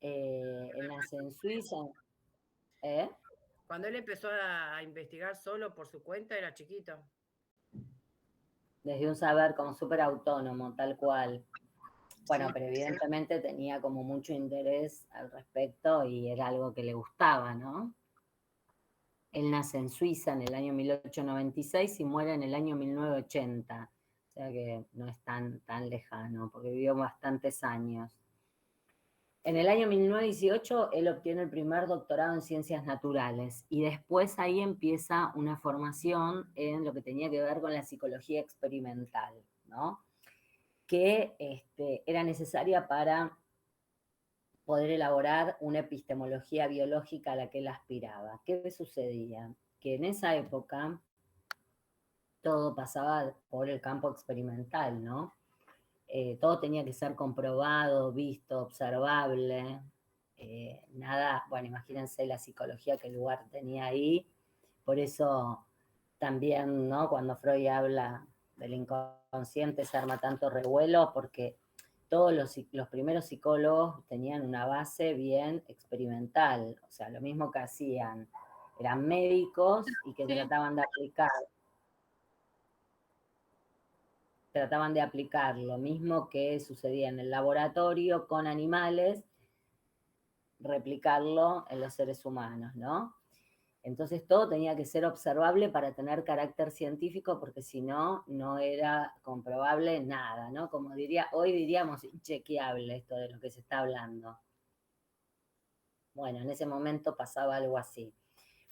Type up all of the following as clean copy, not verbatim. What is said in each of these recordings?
Él nace en Suiza. ¿Eh? Cuando él empezó a investigar solo por su cuenta, era chiquito. Desde un saber como súper autónomo, tal cual. Bueno, Sí, pero evidentemente tenía como mucho interés al respecto y era algo que le gustaba, ¿no? Él nace en Suiza en el año 1896 y muere en el año 1980, o sea que no es tan lejano, porque vivió bastantes años. En el año 1918 él obtiene el primer doctorado en ciencias naturales y después ahí empieza una formación en lo que tenía que ver con la psicología experimental, ¿no? Que era necesaria para poder elaborar una epistemología biológica a la que él aspiraba. ¿Qué sucedía? Que en esa época todo pasaba por el campo experimental, ¿no? Todo tenía que ser comprobado, visto, observable, nada, bueno, imagínense la psicología que el lugar tenía ahí, por eso también, ¿no? Cuando Freud habla del inconsciente se arma tanto revuelo, porque todos los primeros psicólogos tenían una base bien experimental, o sea, lo mismo que hacían, eran médicos y que sí. trataban de aplicar lo mismo que sucedía en el laboratorio con animales, replicarlo en los seres humanos, ¿no? Entonces todo tenía que ser observable para tener carácter científico, porque si no, no era comprobable nada, ¿no? Como hoy diríamos inchequeable esto de lo que se está hablando. Bueno, en ese momento pasaba algo así.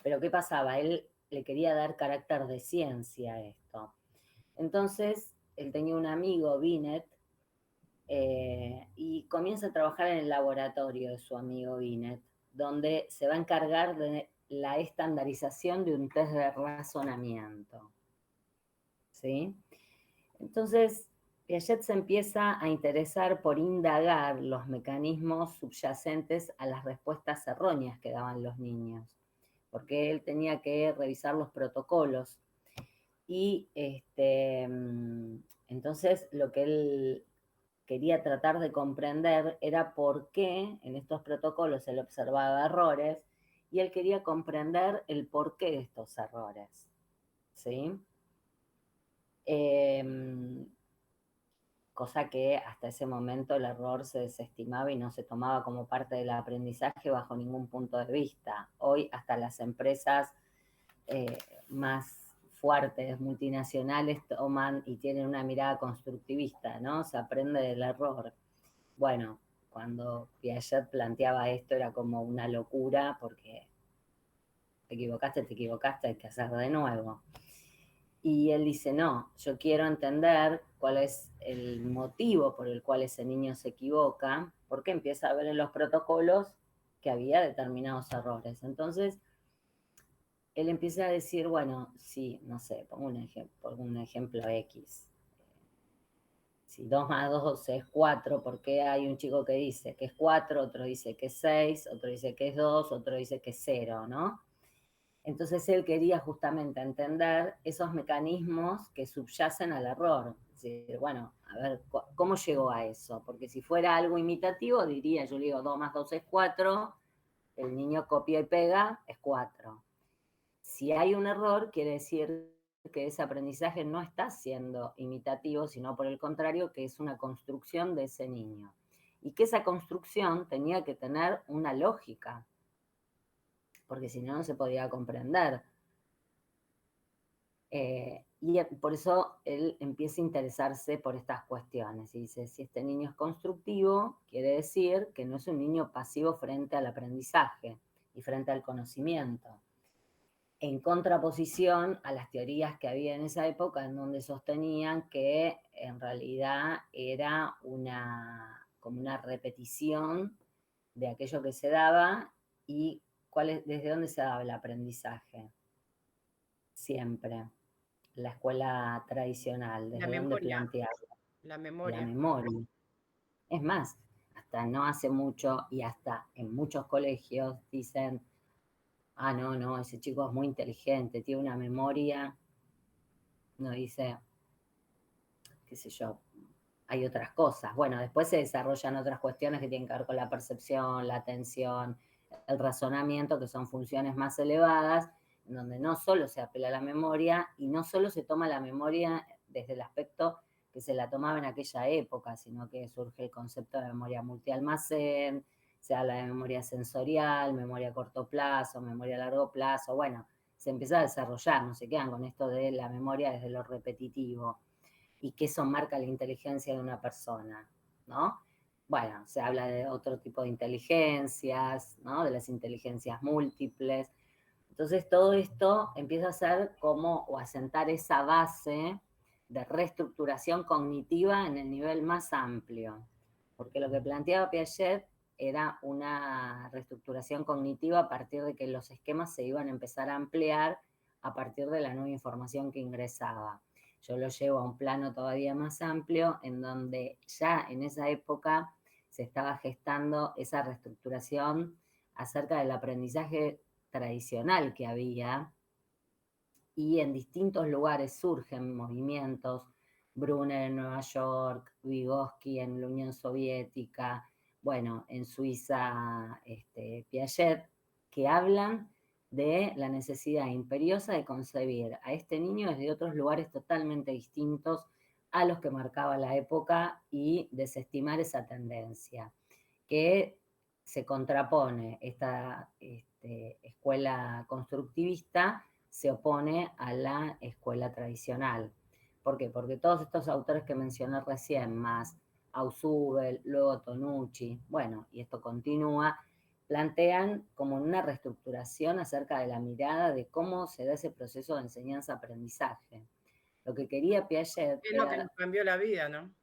Pero ¿qué pasaba? Él le quería dar carácter de ciencia a esto. Entonces, él tenía un amigo, Binet, y comienza a trabajar en el laboratorio de su amigo Binet, donde se va a encargar de la estandarización de un test de razonamiento. ¿Sí? Entonces, Piaget se empieza a interesar por indagar los mecanismos subyacentes a las respuestas erróneas que daban los niños, porque él tenía que revisar los protocolos. Y entonces lo que él quería tratar de comprender era por qué en estos protocolos él observaba errores y él quería comprender el porqué de estos errores. ¿Sí? Cosa que hasta ese momento el error se desestimaba y no se tomaba como parte del aprendizaje bajo ningún punto de vista. Hoy hasta las empresas más fuertes, multinacionales, toman y tienen una mirada constructivista, ¿no? Se aprende del error. Bueno, cuando Piaget planteaba esto era como una locura porque te equivocaste, hay que hacer de nuevo. Y él dice, no, yo quiero entender cuál es el motivo por el cual ese niño se equivoca, porque empieza a ver en los protocolos que había determinados errores. Entonces, él empieza a decir, bueno, sí, no sé, pongo un ejemplo X. Si 2 más 2 es 4, ¿por qué hay un chico que dice que es 4, otro dice que es 6, otro dice que es 2, otro dice que es 0, ¿no? Entonces él quería justamente entender esos mecanismos que subyacen al error. Es decir, bueno, a ver, ¿cómo llegó a eso? Porque si fuera algo imitativo, diría, yo le digo 2 más 2 es 4, el niño copia y pega, es 4. Si hay un error, quiere decir que ese aprendizaje no está siendo imitativo, sino por el contrario, que es una construcción de ese niño. Y que esa construcción tenía que tener una lógica, porque si no, no se podía comprender. Y por eso él empieza a interesarse por estas cuestiones. Y dice, si este niño es constructivo, quiere decir que no es un niño pasivo frente al aprendizaje y frente al conocimiento, en contraposición a las teorías que había en esa época, en donde sostenían que en realidad era como una repetición de aquello que se daba y desde dónde se daba el aprendizaje. Siempre. La escuela tradicional, La desde dónde memoria, planteaba la la memoria. memoria. Es más, hasta no hace mucho y hasta en muchos colegios dicen, ah, no, no, ese chico es muy inteligente, tiene una memoria, no dice, qué sé yo, hay otras cosas. Bueno, después se desarrollan otras cuestiones que tienen que ver con la percepción, la atención, el razonamiento, que son funciones más elevadas, en donde no solo se apela a la memoria y no solo se toma la memoria desde el aspecto que se la tomaba en aquella época, sino que surge el concepto de memoria multialmacén, se habla de memoria sensorial, memoria a corto plazo, memoria a largo plazo, bueno, se empieza a desarrollar, no se quedan con esto de la memoria desde lo repetitivo y que eso marca la inteligencia de una persona, ¿no? Bueno, se habla de otro tipo de inteligencias, ¿no? De las inteligencias múltiples. Entonces todo esto empieza a ser como, o a sentar esa base de reestructuración cognitiva en el nivel más amplio. Porque lo que planteaba Piaget era una reestructuración cognitiva a partir de que los esquemas se iban a empezar a ampliar a partir de la nueva información que ingresaba. Yo lo llevo a un plano todavía más amplio, en donde ya en esa época se estaba gestando esa reestructuración acerca del aprendizaje tradicional que había, y en distintos lugares surgen movimientos, Brunner en Nueva York, Vygotsky en la Unión Soviética, bueno, en Suiza, Piaget, que hablan de la necesidad imperiosa de concebir a este niño desde otros lugares totalmente distintos a los que marcaba la época y desestimar esa tendencia, que se contrapone esta escuela constructivista, se opone a la escuela tradicional. ¿Por qué? Porque todos estos autores que mencioné recién, más Ausubel, luego Tonucci, bueno, y esto continúa, plantean como una reestructuración acerca de la mirada de cómo se da ese proceso de enseñanza-aprendizaje. Lo que quería Piaget Es lo que era, nos cambió la vida, ¿no?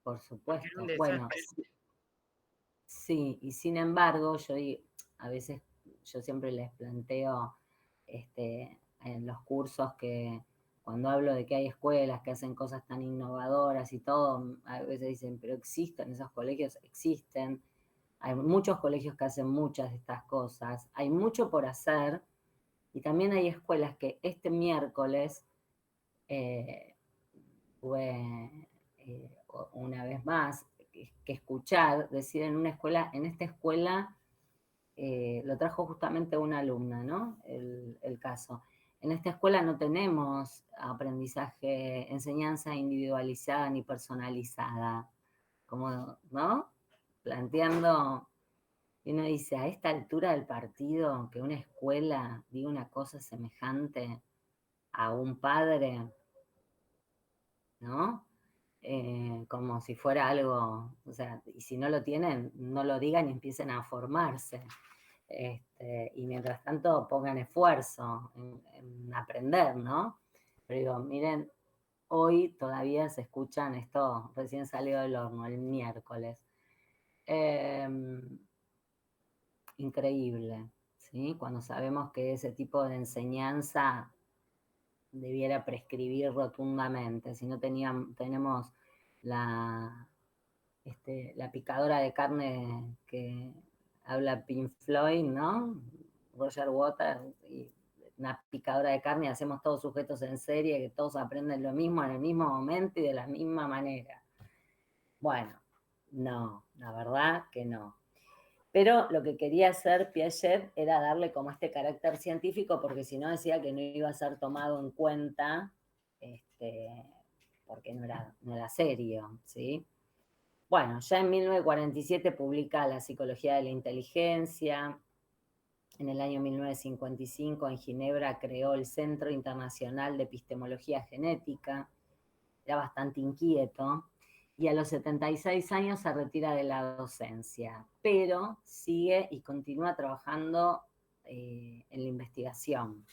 por Porque era un supuesto, bueno, desastre. sí, y sin embargo, a veces yo siempre les planteo en los cursos que cuando hablo de que hay escuelas que hacen cosas tan innovadoras y todo, a veces dicen, pero existen esos colegios, existen. Hay muchos colegios que hacen muchas de estas cosas, hay mucho por hacer y también hay escuelas que este miércoles eh, tuve una vez más que escuchar decir en una escuela, en esta escuela, lo trajo justamente una alumna, ¿no? El caso. En esta escuela no tenemos aprendizaje, enseñanza individualizada ni personalizada, como, ¿no? Planteando, y uno dice, a esta altura del partido, que una escuela diga una cosa semejante a un padre, ¿no? Como si fuera algo, o sea, y si no lo tienen, no lo digan y empiecen a formarse. Y mientras tanto pongan esfuerzo en aprender, ¿no? Pero digo, miren, hoy todavía se escuchan esto, recién salió del horno, el miércoles. Eh, Increíble, ¿sí? Cuando sabemos que ese tipo de enseñanza debiera prescribir rotundamente, si no tenemos la, la picadora de carne que habla Pink Floyd, ¿no? Roger Waters, y una picadora de carne y hacemos todos sujetos en serie, que todos aprenden lo mismo en el mismo momento y de la misma manera. Bueno, no, la verdad que no. Pero lo que quería hacer Piaget era darle como este carácter científico, porque si no decía que no iba a ser tomado en cuenta, porque no era serio, ¿sí? Bueno, ya en 1947 publica La psicología de la inteligencia. En el año 1955 en Ginebra creó el Centro Internacional de Epistemología Genética. Era bastante inquieto. Y a los 76 años se retira de la docencia, pero sigue y continúa trabajando en la investigación.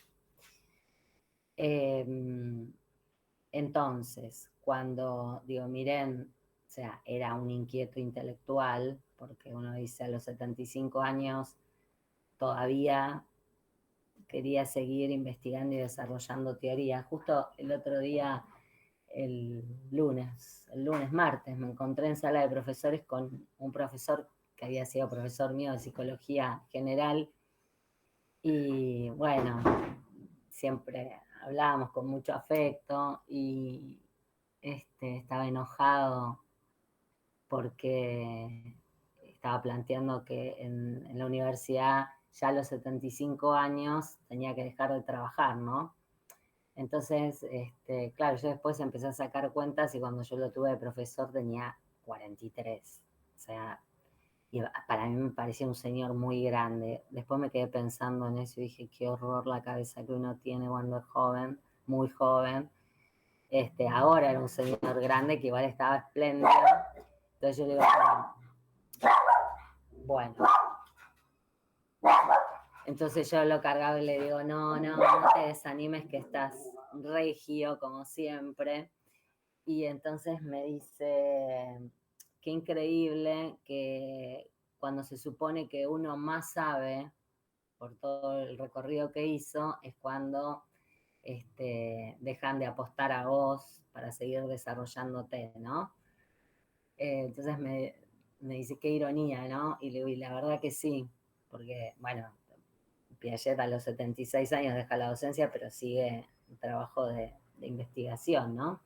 Entonces, cuando digo, miren, o sea, era un inquieto intelectual, porque uno dice a los 75 años todavía quería seguir investigando y desarrollando teoría. Justo el otro día, martes, me encontré en sala de profesores con un profesor que había sido profesor mío de psicología general y bueno, siempre hablábamos con mucho afecto y estaba enojado porque estaba planteando que en la universidad ya a los 75 años tenía que dejar de trabajar, ¿no? Entonces, claro, yo después empecé a sacar cuentas y cuando yo lo tuve de profesor tenía 43. O sea, y para mí me parecía un señor muy grande. Después me quedé pensando en eso y dije, qué horror la cabeza que uno tiene cuando es joven, muy joven. Ahora era un señor grande que igual estaba espléndido. Entonces yo le digo, bueno. Entonces yo lo cargaba y le digo, no te desanimes que estás regio como siempre. Y entonces me dice, qué increíble que cuando se supone que uno más sabe por todo el recorrido que hizo, es cuando dejan de apostar a vos para seguir desarrollándote, ¿no? Entonces me dice, qué ironía, ¿no? Y le digo, y la verdad que sí, porque, bueno, Piaget a los 76 años deja la docencia, pero sigue un trabajo de investigación, ¿no?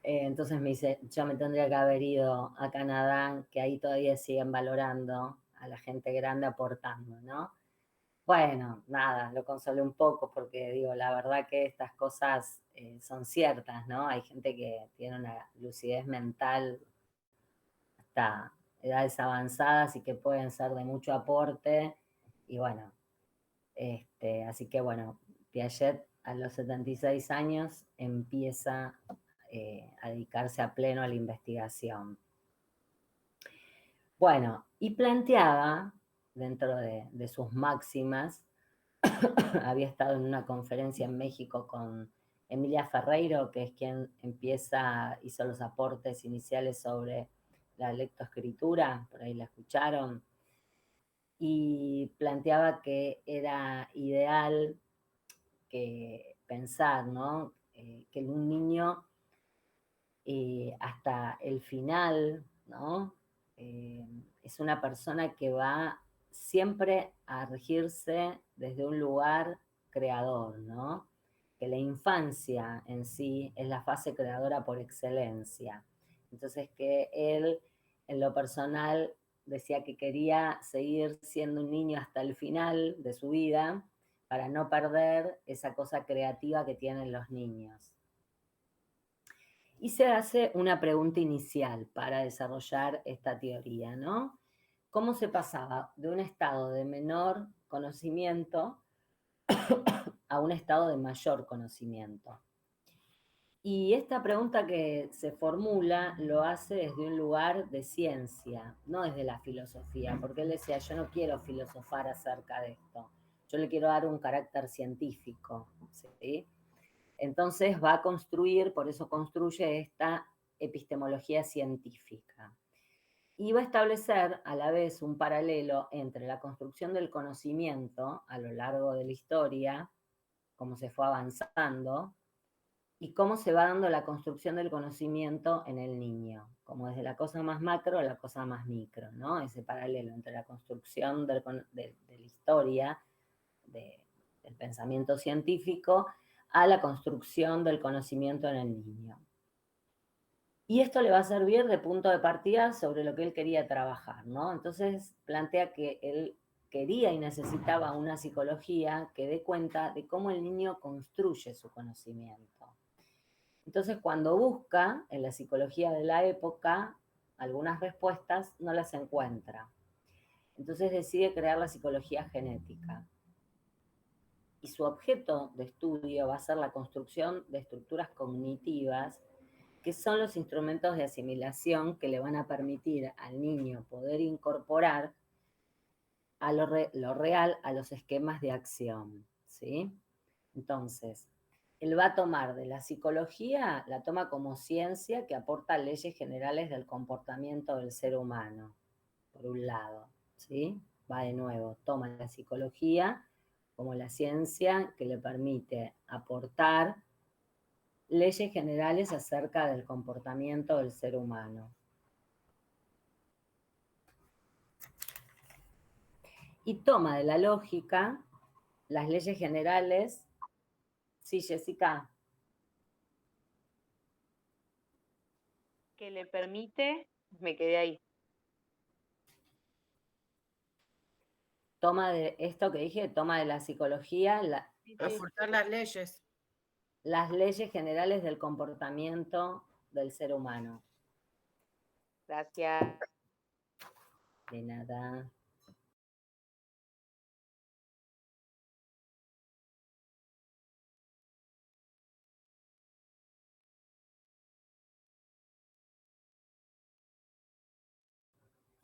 Entonces me dice, yo me tendría que haber ido a Canadá, que ahí todavía siguen valorando a la gente grande aportando, ¿no? Bueno, nada, lo consolé un poco porque digo, la verdad que estas cosas son ciertas, ¿no? Hay gente que tiene una lucidez mental hasta edades avanzadas y que pueden ser de mucho aporte. Y bueno, así que bueno, Piaget a los 76 años empieza a dedicarse a pleno a la investigación. Bueno, y planteaba, dentro de sus máximas, había estado en una conferencia en México con Emilia Ferreiro, que es quien hizo los aportes iniciales sobre la lectoescritura, por ahí la escucharon, y planteaba que era ideal que pensar, ¿no? Que un niño hasta el final, ¿no? Es una persona que va siempre a regirse desde un lugar creador, ¿no? Que la infancia en sí es la fase creadora por excelencia. Entonces que él, en lo personal, decía que quería seguir siendo un niño hasta el final de su vida para no perder esa cosa creativa que tienen los niños. Y se hace una pregunta inicial para desarrollar esta teoría, ¿no? ¿Cómo se pasaba de un estado de menor conocimiento a un estado de mayor conocimiento? Y esta pregunta que se formula lo hace desde un lugar de ciencia, no desde la filosofía, porque él decía, yo no quiero filosofar acerca de esto, yo le quiero dar un carácter científico, ¿sí? Entonces va a construir, por eso construye esta epistemología científica. Y va a establecer a la vez un paralelo entre la construcción del conocimiento a lo largo de la historia, cómo se fue avanzando, y cómo se va dando la construcción del conocimiento en el niño, como desde la cosa más macro a la cosa más micro, ¿no? Ese paralelo entre la construcción de la historia, del pensamiento científico, a la construcción del conocimiento en el niño. Y esto le va a servir de punto de partida sobre lo que él quería trabajar, ¿no? Entonces plantea que él quería y necesitaba una psicología que dé cuenta de cómo el niño construye su conocimiento. Entonces, cuando busca en la psicología de la época algunas respuestas, no las encuentra. Entonces decide crear la psicología genética. Y su objeto de estudio va a ser la construcción de estructuras cognitivas, que son los instrumentos de asimilación que le van a permitir al niño poder incorporar a lo real a los esquemas de acción, ¿sí? Entonces, él va a tomar de la psicología, la toma como ciencia que aporta leyes generales del comportamiento del ser humano, por un lado, ¿sí? Va de nuevo, toma la psicología como la ciencia que le permite aportar leyes generales acerca del comportamiento del ser humano. Y toma de la lógica las leyes generales. Sí, Jessica. que le permite, me quedé ahí. Toma de esto que dije, toma de la psicología, Reforzar las leyes. las leyes generales del comportamiento del ser humano. Gracias. De nada.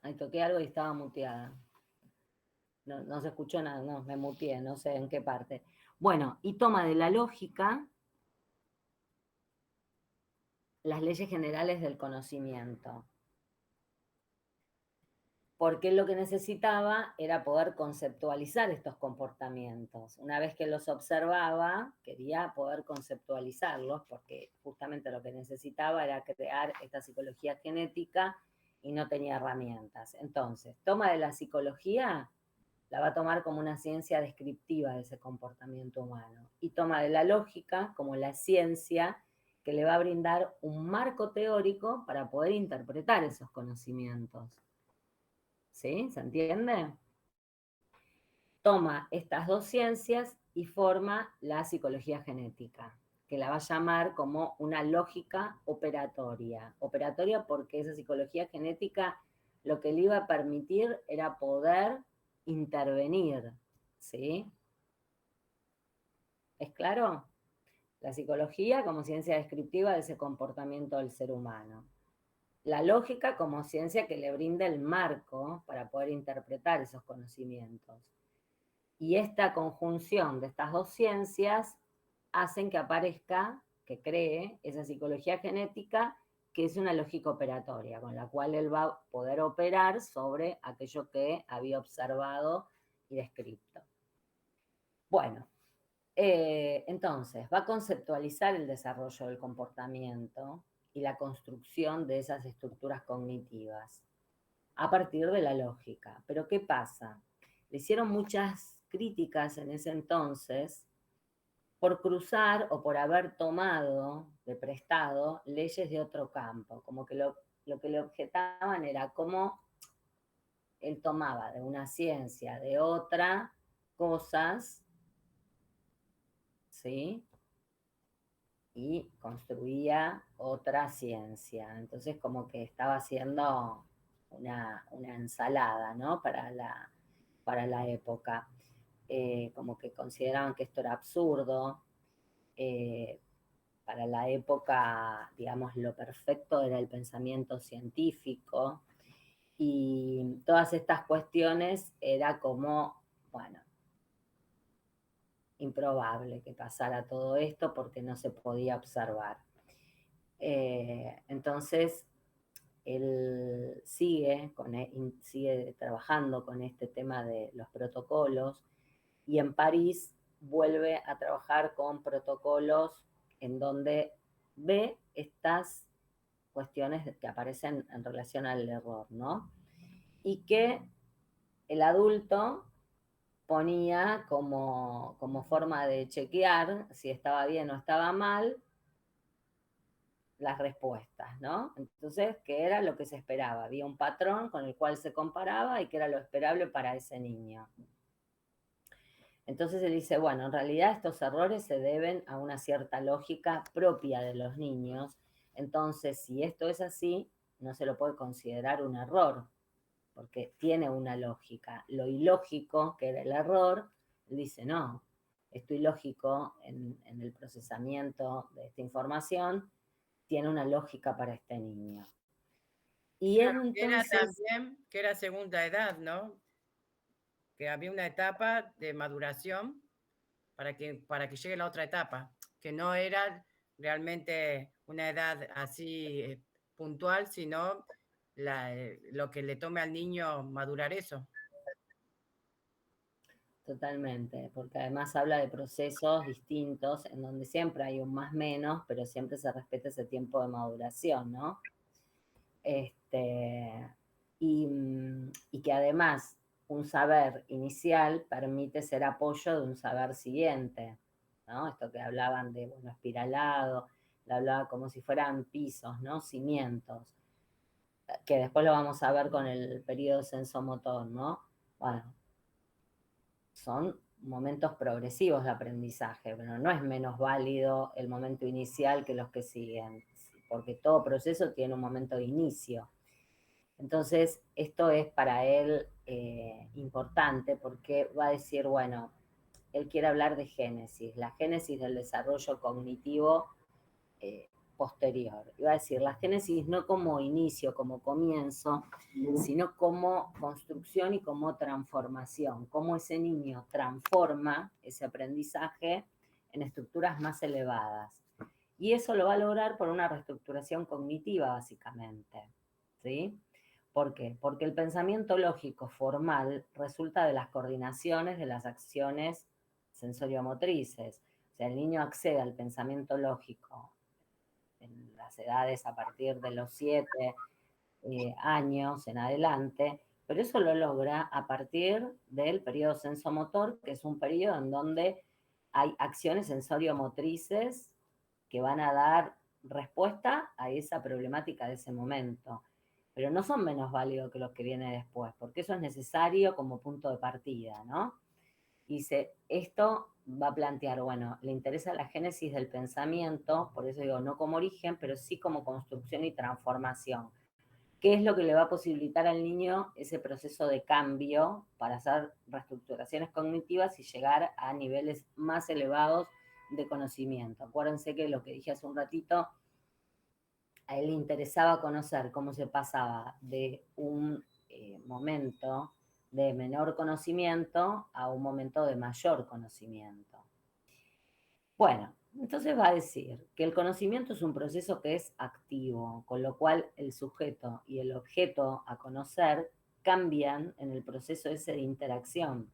Ahí toqué algo y estaba muteada. No se escuchó nada, no, me muteé, no sé en qué parte. Bueno, y toma de la lógica las leyes generales del conocimiento. Porque lo que necesitaba era poder conceptualizar estos comportamientos. Una vez que los observaba, quería poder conceptualizarlos, porque justamente lo que necesitaba era crear esta psicología genética y no tenía herramientas. Entonces, toma de la psicología, la va a tomar como una ciencia descriptiva de ese comportamiento humano, y toma de la lógica como la ciencia que le va a brindar un marco teórico para poder interpretar esos conocimientos. ¿Sí? ¿Se entiende? Toma estas dos ciencias y forma la psicología genética, que la va a llamar como una lógica operatoria. Operatoria porque esa psicología genética lo que le iba a permitir era poder intervenir, ¿sí? ¿Es claro? La psicología como ciencia descriptiva de ese comportamiento del ser humano. La lógica como ciencia que le brinda el marco para poder interpretar esos conocimientos. Y esta conjunción de estas dos ciencias hacen que aparezca, que cree esa psicología genética, que es una lógica operatoria, con la cual él va a poder operar sobre aquello que había observado y descrito. Bueno, entonces va a conceptualizar el desarrollo del comportamiento y la construcción de esas estructuras cognitivas a partir de la lógica. Pero ¿qué pasa? Le hicieron muchas críticas en ese entonces por cruzar o por haber tomado de prestado leyes de otro campo, como que lo que le objetaban era cómo él tomaba de una ciencia, de otra, cosas, ¿sí? Y construía otra ciencia. Entonces como que estaba haciendo una ensalada, ¿no? Para la época. Como que consideraban que esto era absurdo. Para la época, digamos, lo perfecto era el pensamiento científico. Y todas estas cuestiones era como, bueno, improbable que pasara todo esto porque no se podía observar. Entonces, él sigue trabajando con este tema de los protocolos y en París vuelve a trabajar con protocolos en donde ve estas cuestiones que aparecen en relación al error, ¿no? Y que el adulto ponía como forma de chequear si estaba bien o estaba mal las respuestas, ¿no? Entonces, ¿qué era lo que se esperaba? Había un patrón con el cual se comparaba y qué era lo esperable para ese niño. Entonces él dice, bueno, en realidad estos errores se deben a una cierta lógica propia de los niños, entonces si esto es así, no se lo puede considerar un error, porque tiene una lógica. Lo ilógico, que era el error, él dice, no, esto ilógico en el procesamiento de esta información tiene una lógica para este niño. Y claro, él era entonces... también que era segunda edad, ¿no? Que había una etapa de maduración para que llegue la otra etapa, que no era realmente una edad así puntual, sino lo que le tome al niño madurar eso. Totalmente, porque además habla de procesos distintos en donde siempre hay un más menos, pero siempre se respeta ese tiempo de maduración, ¿no? Y que además un saber inicial permite ser apoyo de un saber siguiente, ¿no? Esto que hablaban de, bueno, espiralado, le hablaba como si fueran pisos, ¿no? Cimientos, que después lo vamos a ver con el periodo sensomotor, ¿no? Bueno, son momentos progresivos de aprendizaje, pero no es menos válido el momento inicial que los que siguen, porque todo proceso tiene un momento de inicio. Entonces, esto es para él importante porque va a decir, bueno, él quiere hablar de génesis, la génesis del desarrollo cognitivo posterior. Y va a decir, la génesis no como inicio, como comienzo, sino como construcción y como transformación, cómo ese niño transforma ese aprendizaje en estructuras más elevadas. Y eso lo va a lograr por una reestructuración cognitiva, básicamente, ¿sí? ¿Por qué? Porque el pensamiento lógico formal resulta de las coordinaciones de las acciones sensoriomotrices. O sea, el niño accede al pensamiento lógico en las edades a partir de los 7 años en adelante, pero eso lo logra a partir del periodo sensomotor, que es un periodo en donde hay acciones sensoriomotrices que van a dar respuesta a esa problemática de ese momento. Pero no son menos válidos que los que vienen después, porque eso es necesario como punto de partida, ¿no? Dice, esto va a plantear, bueno, le interesa la génesis del pensamiento, por eso digo, no como origen, pero sí como construcción y transformación. ¿Qué es lo que le va a posibilitar al niño ese proceso de cambio para hacer reestructuraciones cognitivas y llegar a niveles más elevados de conocimiento? Acuérdense que lo que dije hace un ratito, a él le interesaba conocer cómo se pasaba de un momento de menor conocimiento a un momento de mayor conocimiento. Bueno, entonces va a decir que el conocimiento es un proceso que es activo, con lo cual el sujeto y el objeto a conocer cambian en el proceso ese de interacción,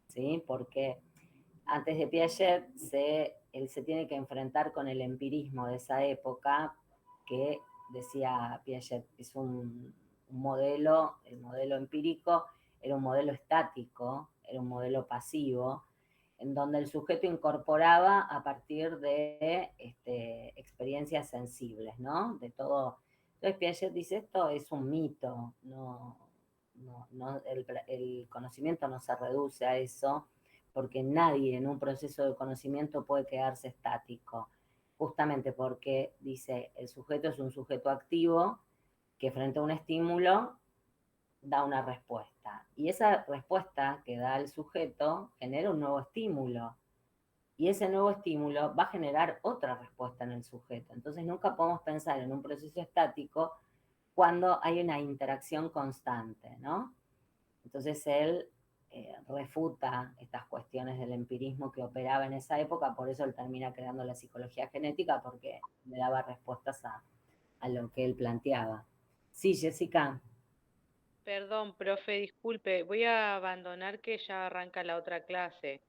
¿sí? Porque antes de Piaget él se tiene que enfrentar con el empirismo de esa época, que decía Piaget, es un modelo, el modelo empírico era un modelo estático, era un modelo pasivo, en donde el sujeto incorporaba a partir de experiencias sensibles, ¿no? De todo. Entonces Piaget dice, esto es un mito, el conocimiento no se reduce a eso, porque nadie en un proceso de conocimiento puede quedarse estático, justamente porque, dice, el sujeto es un sujeto activo que frente a un estímulo da una respuesta. Y esa respuesta que da el sujeto genera un nuevo estímulo. Y ese nuevo estímulo va a generar otra respuesta en el sujeto. Entonces nunca podemos pensar en un proceso estático cuando hay una interacción constante, ¿no? Entonces él refuta estas cuestiones del empirismo que operaba en esa época, por eso él termina creando la psicología genética, porque le daba respuestas a lo que él planteaba. Sí, Jessica. Perdón, profe, disculpe, voy a abandonar que ya arranca la otra clase.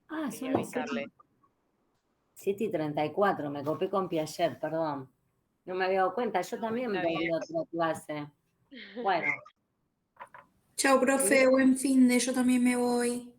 Ah, Quería son las avisarle. 7:34, me copé con Piaget, perdón. No me había dado cuenta, yo también Está voy bien. a otra clase. Bueno. Chao, profe, buen fin de, yo también me voy.